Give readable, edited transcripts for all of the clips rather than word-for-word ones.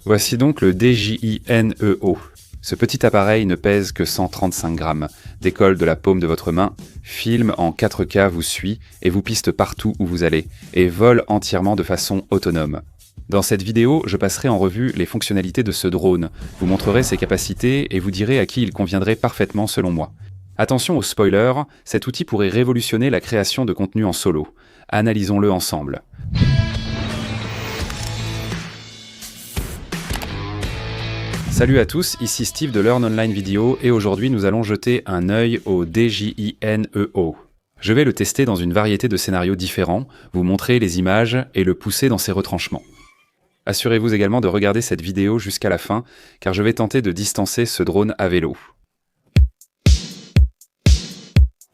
Voici donc le DJI-NEO. Ce petit appareil ne pèse que 135 grammes, décolle de la paume de votre main, filme en 4K, vous suit et vous piste partout où vous allez, et vole entièrement de façon autonome. Dans cette vidéo, je passerai en revue les fonctionnalités de ce drone, vous montrerai ses capacités et vous direz à qui il conviendrait parfaitement selon moi. Attention aux spoilers, cet outil pourrait révolutionner la création de contenu en solo. Analysons-le ensemble. Salut à tous, ici Steve de Learn Online Video et aujourd'hui nous allons jeter un œil au DJI-NEO. Je vais le tester dans une variété de scénarios différents, vous montrer les images et le pousser dans ses retranchements. Assurez-vous également de regarder cette vidéo jusqu'à la fin, car je vais tenter de distancer ce drone à vélo.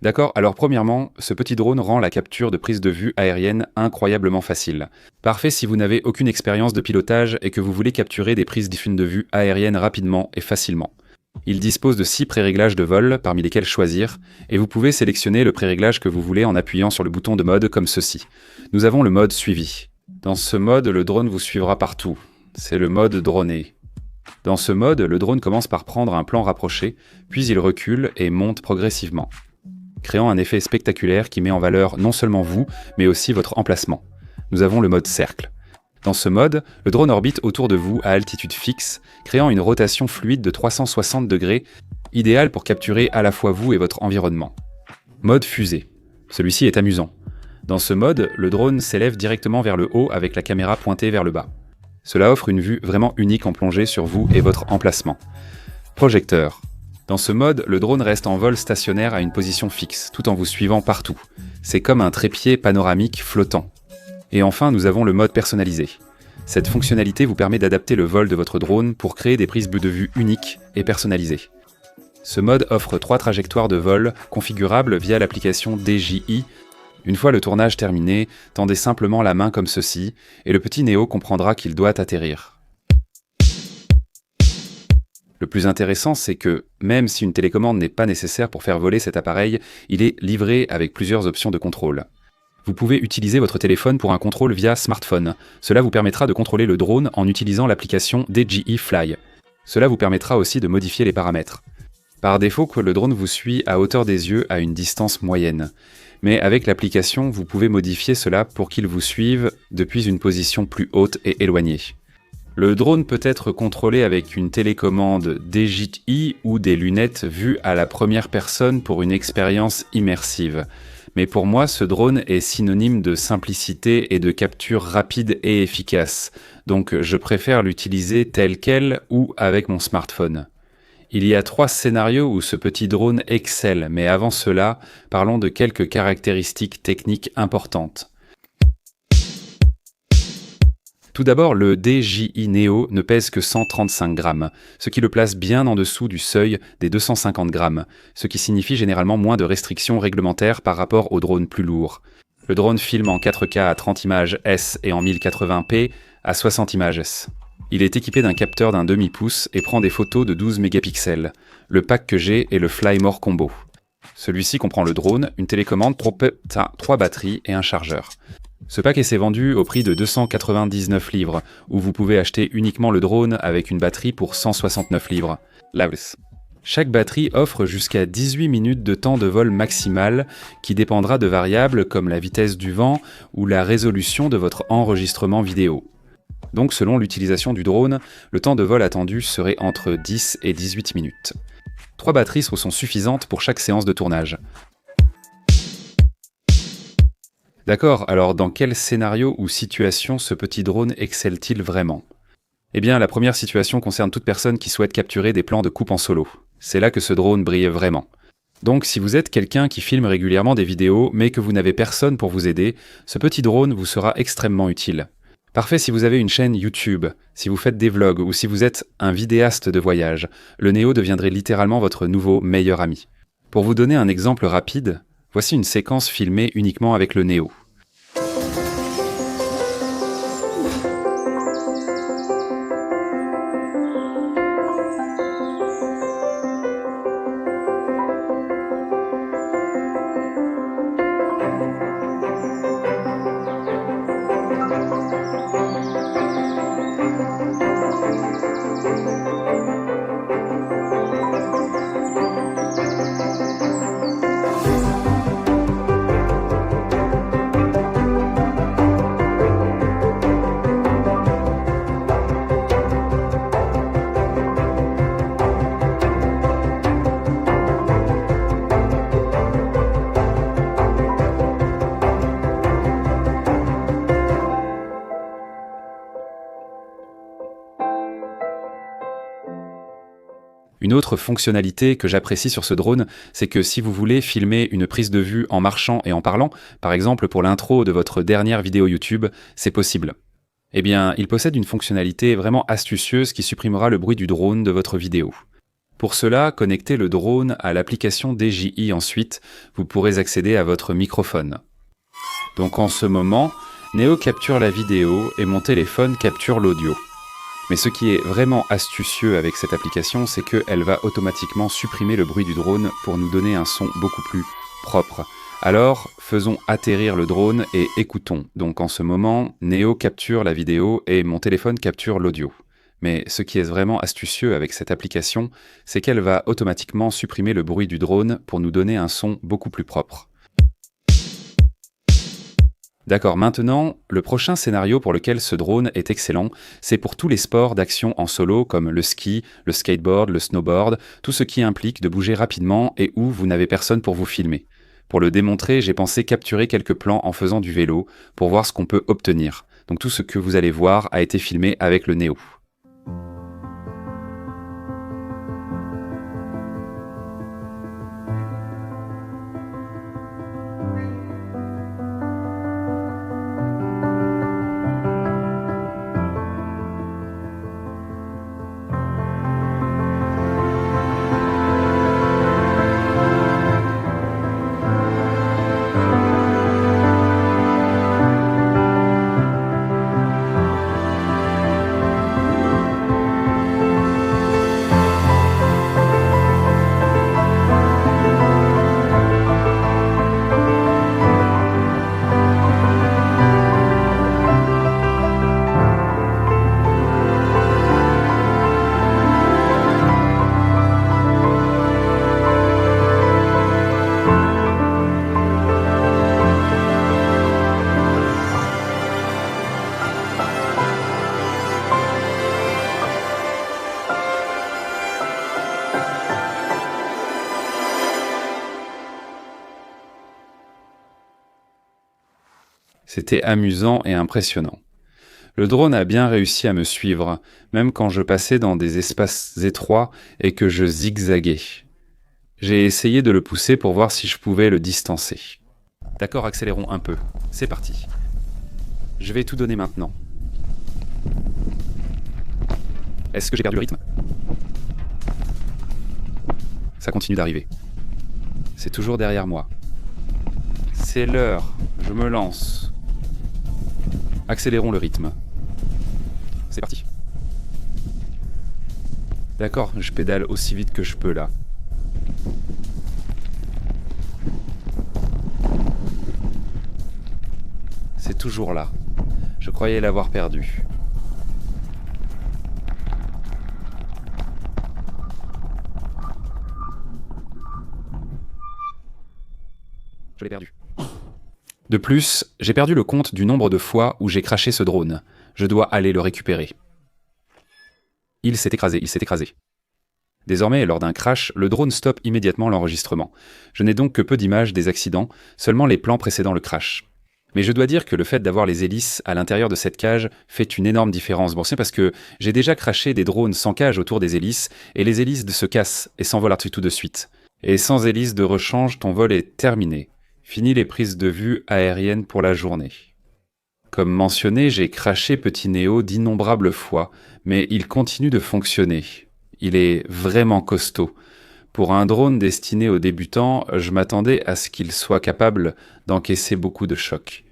D'accord, alors premièrement, ce petit drone rend la capture de prise de vue aérienne incroyablement facile. Parfait si vous n'avez aucune expérience de pilotage et que vous voulez capturer des prises de vue aériennes rapidement et facilement. Il dispose de 6 pré-réglages de vol, parmi lesquels choisir, et vous pouvez sélectionner le pré-réglage que vous voulez en appuyant sur le bouton de mode comme ceci. Nous avons le mode suivi. Dans ce mode, le drone vous suivra partout. C'est le mode droné. Dans ce mode, le drone commence par prendre un plan rapproché, puis il recule et monte progressivement, créant un effet spectaculaire qui met en valeur non seulement vous, mais aussi votre emplacement. Nous avons le mode cercle. Dans ce mode, le drone orbite autour de vous à altitude fixe, créant une rotation fluide de 360 degrés, idéale pour capturer à la fois vous et votre environnement. Mode fusée. Celui-ci est amusant. Dans ce mode, le drone s'élève directement vers le haut avec la caméra pointée vers le bas. Cela offre une vue vraiment unique en plongée sur vous et votre emplacement. Projecteur. Dans ce mode, le drone reste en vol stationnaire à une position fixe, tout en vous suivant partout. C'est comme un trépied panoramique flottant. Et enfin, nous avons le mode personnalisé. Cette fonctionnalité vous permet d'adapter le vol de votre drone pour créer des prises de vue uniques et personnalisées. Ce mode offre 3 trajectoires de vol configurables via l'application DJI. Une fois le tournage terminé, tendez simplement la main comme ceci, et le petit Neo comprendra qu'il doit atterrir. Le plus intéressant, c'est que, même si une télécommande n'est pas nécessaire pour faire voler cet appareil, il est livré avec plusieurs options de contrôle. Vous pouvez utiliser votre téléphone pour un contrôle via smartphone. Cela vous permettra de contrôler le drone en utilisant l'application DJI Fly. Cela vous permettra aussi de modifier les paramètres. Par défaut, le drone vous suit à hauteur des yeux à une distance moyenne. Mais avec l'application, vous pouvez modifier cela pour qu'il vous suive depuis une position plus haute et éloignée. Le drone peut être contrôlé avec une télécommande DJI ou des lunettes vues à la première personne pour une expérience immersive. Mais pour moi, ce drone est synonyme de simplicité et de capture rapide et efficace. Donc je préfère l'utiliser tel quel ou avec mon smartphone. Il y a 3 scénarios où ce petit drone excelle, mais avant cela, parlons de quelques caractéristiques techniques importantes. Tout d'abord, le DJI-NEO ne pèse que 135 grammes, ce qui le place bien en dessous du seuil des 250 grammes, ce qui signifie généralement moins de restrictions réglementaires par rapport aux drones plus lourds. Le drone filme en 4K à 30 images S et en 1080p à 60 images S. Il est équipé d'un capteur d'un demi-pouce et prend des photos de 12 mégapixels. Le pack que j'ai est le Flymore Combo. Celui-ci comprend le drone, une télécommande, 3 batteries et un chargeur. Ce pack s'est vendu au prix de 299 livres, où vous pouvez acheter uniquement le drone avec une batterie pour 169 livres. Chaque batterie offre jusqu'à 18 minutes de temps de vol maximal, qui dépendra de variables comme la vitesse du vent ou la résolution de votre enregistrement vidéo. Donc selon l'utilisation du drone, le temps de vol attendu serait entre 10 et 18 minutes. 3 batteries sont suffisantes pour chaque séance de tournage. D'accord, alors dans quel scénario ou situation ce petit drone excelle-t-il vraiment ? Eh bien, la première situation concerne toute personne qui souhaite capturer des plans de coupe en solo. C'est là que ce drone brille vraiment. Donc si vous êtes quelqu'un qui filme régulièrement des vidéos, mais que vous n'avez personne pour vous aider, ce petit drone vous sera extrêmement utile. Parfait si vous avez une chaîne YouTube, si vous faites des vlogs ou si vous êtes un vidéaste de voyage, le Neo deviendrait littéralement votre nouveau meilleur ami. Pour vous donner un exemple rapide, voici une séquence filmée uniquement avec le Neo. Une autre fonctionnalité que j'apprécie sur ce drone, c'est que si vous voulez filmer une prise de vue en marchant et en parlant, par exemple pour l'intro de votre dernière vidéo YouTube, c'est possible. Eh bien, il possède une fonctionnalité vraiment astucieuse qui supprimera le bruit du drone de votre vidéo. Pour cela, connectez le drone à l'application DJI ensuite, vous pourrez accéder à votre microphone. Donc en ce moment, Neo capture la vidéo et mon téléphone capture l'audio. Mais ce qui est vraiment astucieux avec cette application, c'est qu'elle va automatiquement supprimer le bruit du drone pour nous donner un son beaucoup plus propre. Alors, faisons atterrir le drone et écoutons. Donc en ce moment, Neo capture la vidéo et mon téléphone capture l'audio. Mais ce qui est vraiment astucieux avec cette application, c'est qu'elle va automatiquement supprimer le bruit du drone pour nous donner un son beaucoup plus propre. D'accord, maintenant, le prochain scénario pour lequel ce drone est excellent, c'est pour tous les sports d'action en solo comme le ski, le skateboard, le snowboard, tout ce qui implique de bouger rapidement et où vous n'avez personne pour vous filmer. Pour le démontrer, j'ai pensé capturer quelques plans en faisant du vélo pour voir ce qu'on peut obtenir. Donc tout ce que vous allez voir a été filmé avec le Neo. C'était amusant et impressionnant. Le drone a bien réussi à me suivre, même quand je passais dans des espaces étroits et que je zigzaguais. J'ai essayé de le pousser pour voir si je pouvais le distancer. D'accord, accélérons un peu. C'est parti. Je vais tout donner maintenant. Est-ce que j'ai perdu le rythme? Ça continue d'arriver. C'est toujours derrière moi. C'est l'heure. Je me lance. Accélérons le rythme. C'est parti. D'accord, je pédale aussi vite que je peux là. C'est toujours là. Je croyais l'avoir perdu. Je l'ai perdu. De plus, j'ai perdu le compte du nombre de fois où j'ai crashé ce drone. Je dois aller le récupérer. Il s'est écrasé. Désormais, lors d'un crash, le drone stoppe immédiatement l'enregistrement. Je n'ai donc que peu d'images des accidents, seulement les plans précédant le crash. Mais je dois dire que le fait d'avoir les hélices à l'intérieur de cette cage fait une énorme différence. Bon, c'est parce que j'ai déjà crashé des drones sans cage autour des hélices, et les hélices se cassent et s'envolent tout de suite. Et sans hélice de rechange, ton vol est terminé. Fini les prises de vue aériennes pour la journée. Comme mentionné, j'ai crashé Petit Neo d'innombrables fois, mais il continue de fonctionner. Il est vraiment costaud. Pour un drone destiné aux débutants, je m'attendais à ce qu'il soit capable d'encaisser beaucoup de chocs.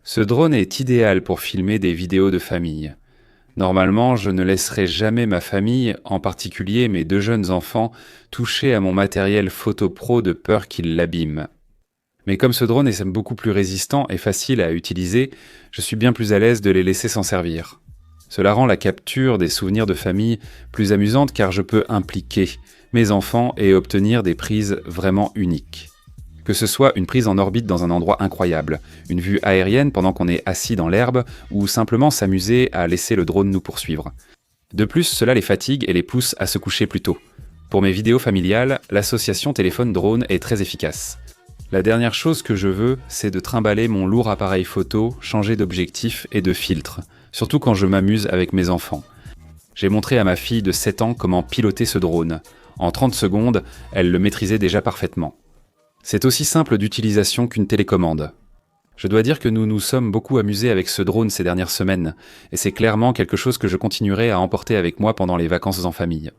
Ce drone est idéal pour filmer des vidéos de famille. Normalement, je ne laisserai jamais ma famille, en particulier mes 2 jeunes enfants, toucher à mon matériel photo pro de peur qu'ils l'abîment. Mais comme ce drone est beaucoup plus résistant et facile à utiliser, je suis bien plus à l'aise de les laisser s'en servir. Cela rend la capture des souvenirs de famille plus amusante car je peux impliquer mes enfants et obtenir des prises vraiment uniques. Que ce soit une prise en orbite dans un endroit incroyable, une vue aérienne pendant qu'on est assis dans l'herbe, ou simplement s'amuser à laisser le drone nous poursuivre. De plus, cela les fatigue et les pousse à se coucher plus tôt. Pour mes vidéos familiales, l'association téléphone-drone est très efficace. La dernière chose que je veux, c'est de trimballer mon lourd appareil photo, changer d'objectif et de filtre, surtout quand je m'amuse avec mes enfants. J'ai montré à ma fille de 7 ans comment piloter ce drone. En 30 secondes, elle le maîtrisait déjà parfaitement. C'est aussi simple d'utilisation qu'une télécommande. Je dois dire que nous nous sommes beaucoup amusés avec ce drone ces dernières semaines, et c'est clairement quelque chose que je continuerai à emporter avec moi pendant les vacances en famille.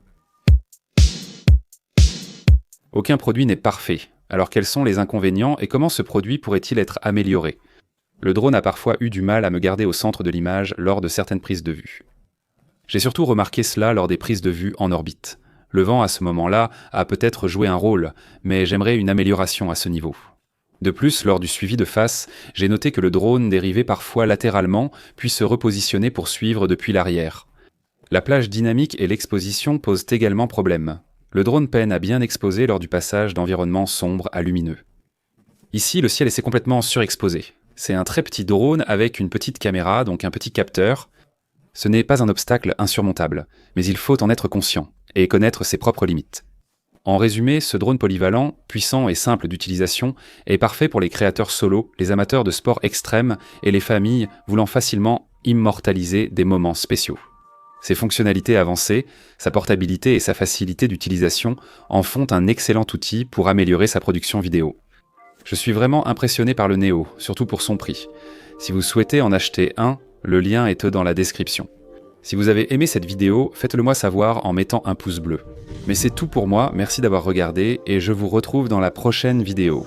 Aucun produit n'est parfait. Alors quels sont les inconvénients et comment ce produit pourrait-il être amélioré? Le drone a parfois eu du mal à me garder au centre de l'image lors de certaines prises de vue. J'ai surtout remarqué cela lors des prises de vue en orbite. Le vent à ce moment-là a peut-être joué un rôle, mais j'aimerais une amélioration à ce niveau. De plus, lors du suivi de face, j'ai noté que le drone dérivait parfois latéralement, puis se repositionnait pour suivre depuis l'arrière. La plage dynamique et l'exposition posent également problème. Le drone peine à bien exposer lors du passage d'environnements sombres à lumineux. Ici, le ciel est complètement surexposé. C'est un très petit drone avec une petite caméra, donc un petit capteur. Ce n'est pas un obstacle insurmontable, mais il faut en être conscient et connaître ses propres limites. En résumé, ce drone polyvalent, puissant et simple d'utilisation, est parfait pour les créateurs solo, les amateurs de sport extrême et les familles voulant facilement immortaliser des moments spéciaux. Ses fonctionnalités avancées, sa portabilité et sa facilité d'utilisation en font un excellent outil pour améliorer sa production vidéo. Je suis vraiment impressionné par le Neo, surtout pour son prix. Si vous souhaitez en acheter un, le lien est dans la description. Si vous avez aimé cette vidéo, faites-le moi savoir en mettant un pouce bleu. Mais c'est tout pour moi, merci d'avoir regardé et je vous retrouve dans la prochaine vidéo.